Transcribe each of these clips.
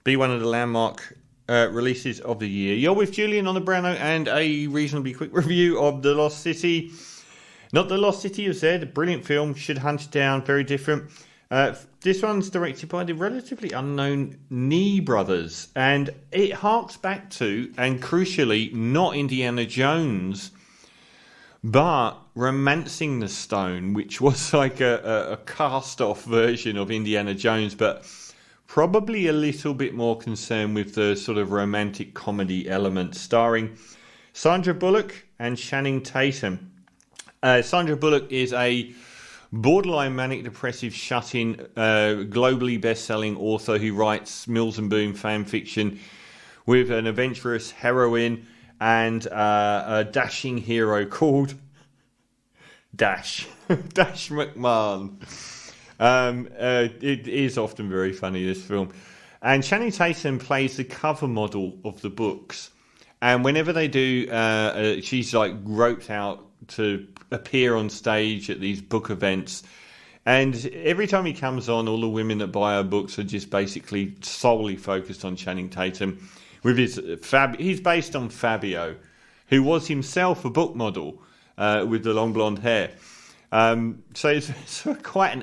be one of the landmark releases of the year. You're with Julian on the Brown Note and a reasonably quick review of The Lost City. Not The Lost City of Zed, a brilliant film, should hunt it down, very different. This one's directed by the relatively unknown Nee brothers, and it harks back to, and crucially, not Indiana Jones, but Romancing the Stone, which was like a cast-off version of Indiana Jones, but probably a little bit more concerned with the sort of romantic comedy element, starring Sandra Bullock and Channing Tatum. Sandra Bullock is a borderline manic depressive shut-in, globally best-selling author who writes Mills and Boon fan fiction with an adventurous heroine and a dashing hero called Dash McMahon. It is often very funny, this film. And Channing Tatum plays the cover model of the books. And whenever they do, she's like roped out to appear on stage at these book events. And every time he comes on, all the women that buy her books are just basically solely focused on Channing Tatum. With his he's based on Fabio, who was himself a book model with the long blonde hair. So it's quite an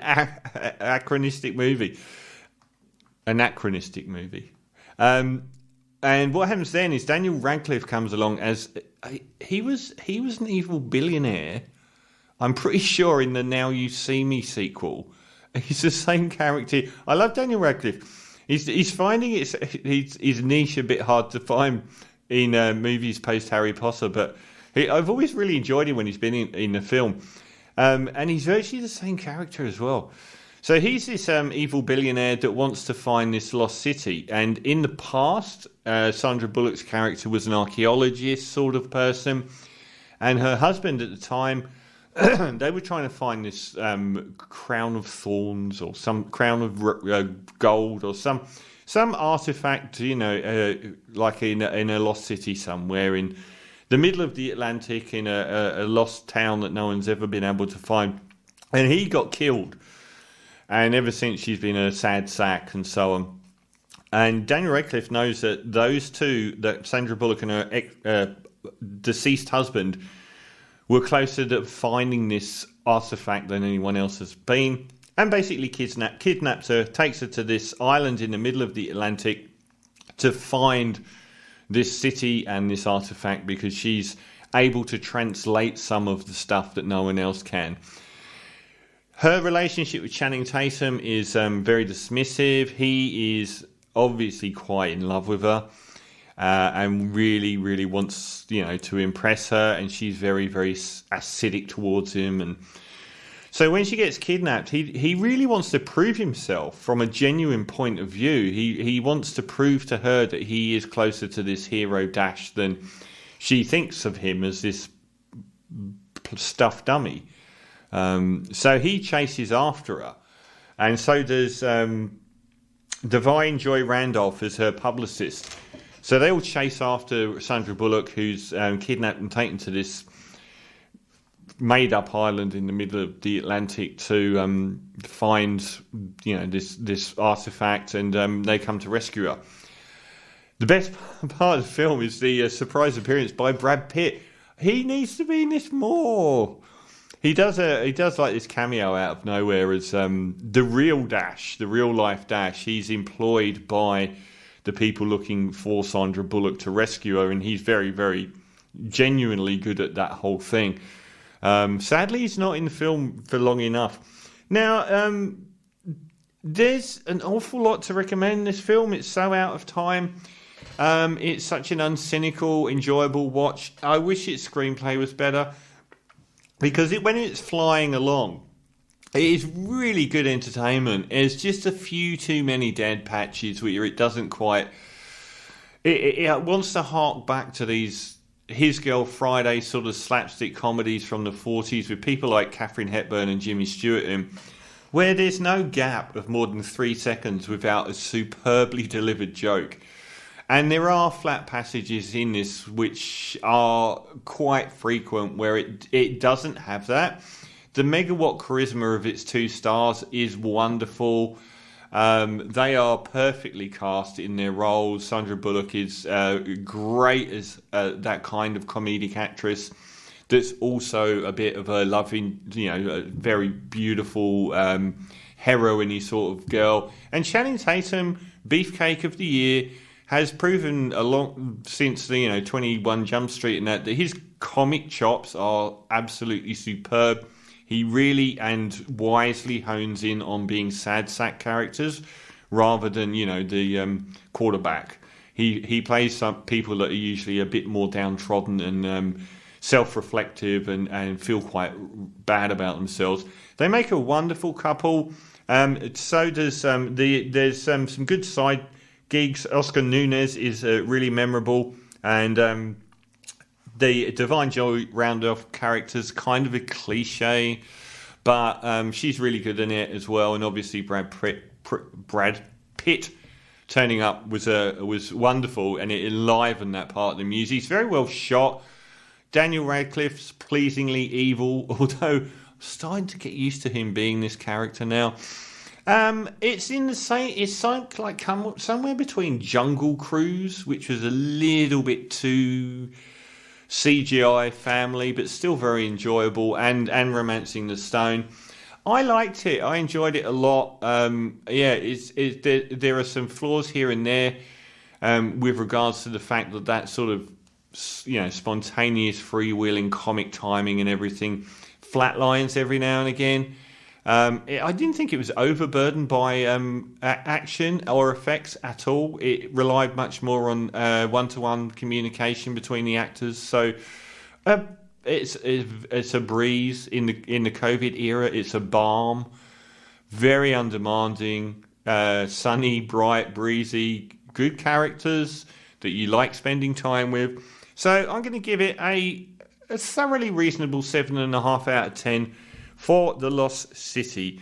anachronistic movie. And what happens then is Daniel Radcliffe comes along as he was an evil billionaire. I'm pretty sure in the Now You See Me sequel, he's the same character. I love Daniel Radcliffe. He's finding his niche a bit hard to find in movies post Harry Potter, but I've always really enjoyed him when he's been in the film. And he's virtually the same character as well. So he's this evil billionaire that wants to find this lost city. And in the past, Sandra Bullock's character was an archaeologist sort of person. And her husband at the time, they were trying to find this crown of thorns or some crown of gold or some artifact, like in a lost city somewhere in the middle of the Atlantic in a lost town that no one's ever been able to find. And he got killed. And ever since, she's been a sad sack and so on. And Daniel Radcliffe knows that those two, that Sandra Bullock and her deceased husband, were closer to finding this artifact than anyone else has been. And basically kidnaps her, takes her to this island in the middle of the Atlantic to find this city and this artifact, because she's able to translate some of the stuff that no one else can. Her relationship with Channing Tatum is very dismissive. He is obviously quite in love with her and really, really wants, to impress her. And she's very, very acidic towards him. And so when she gets kidnapped, he really wants to prove himself from a genuine point of view. He wants to prove to her that he is closer to this hero Dash than she thinks of him as this stuffed dummy. So he chases after her, and so does Divine Joy Randolph as her publicist. So they all chase after Sandra Bullock, who's kidnapped and taken to this made-up island in the middle of the Atlantic to find, this artifact, and they come to rescue her. The best part of the film is the surprise appearance by Brad Pitt. He needs to be in this more. He does like this cameo out of nowhere as the real Dash, the real life Dash. He's employed by the people looking for Sandra Bullock to rescue her, and he's very, very genuinely good at that whole thing. Sadly, he's not in the film for long enough. Now, there's an awful lot to recommend this film. It's so out of time. It's such an uncynical, enjoyable watch. I wish its screenplay was better, because when it's flying along, it is really good entertainment. There's just a few too many dead patches where it doesn't quite... It wants to hark back to these His Girl Friday sort of slapstick comedies from the 40s with people like Katharine Hepburn and Jimmy Stewart in, where there's no gap of more than 3 seconds without a superbly delivered joke. And there are flat passages in this which are quite frequent where it doesn't have that. The megawatt charisma of its 2 stars is wonderful. They are perfectly cast in their roles. Sandra Bullock is great as that kind of comedic actress. That's also a bit of a loving, a very beautiful heroine-y sort of girl. And Channing Tatum, Beefcake of the Year, has proven a lot since the 21 Jump Street and that his comic chops are absolutely superb. He really and wisely hones in on being sad sack characters rather than the quarterback. He plays some people that are usually a bit more downtrodden and self-reflective and feel quite bad about themselves. They make a wonderful couple. So does there's some good side gigs. Oscar Nunez is really memorable, and the Divine Joy Randolph character's kind of a cliche, but she's really good in it as well. And obviously Brad Pitt turning up was wonderful, and it enlivened that part of the music. It's very well shot. Daniel Radcliffe's pleasingly evil, although I'm starting to get used to him being this character now. It's in the same. It's like somewhere between Jungle Cruise, which was a little bit too CGI family, but still very enjoyable, and Romancing the Stone. I liked it. I enjoyed it a lot. There are some flaws here and there with regards to the fact that sort of spontaneous freewheeling comic timing and everything flatlines every now and again. I didn't think it was overburdened by action or effects at all. It relied much more on one-to-one communication between the actors. So it's a breeze in the COVID era. It's a balm, very undemanding, sunny, bright, breezy, good characters that you like spending time with. So I'm going to give it a thoroughly reasonable 7.5 out of 10 for The Lost City.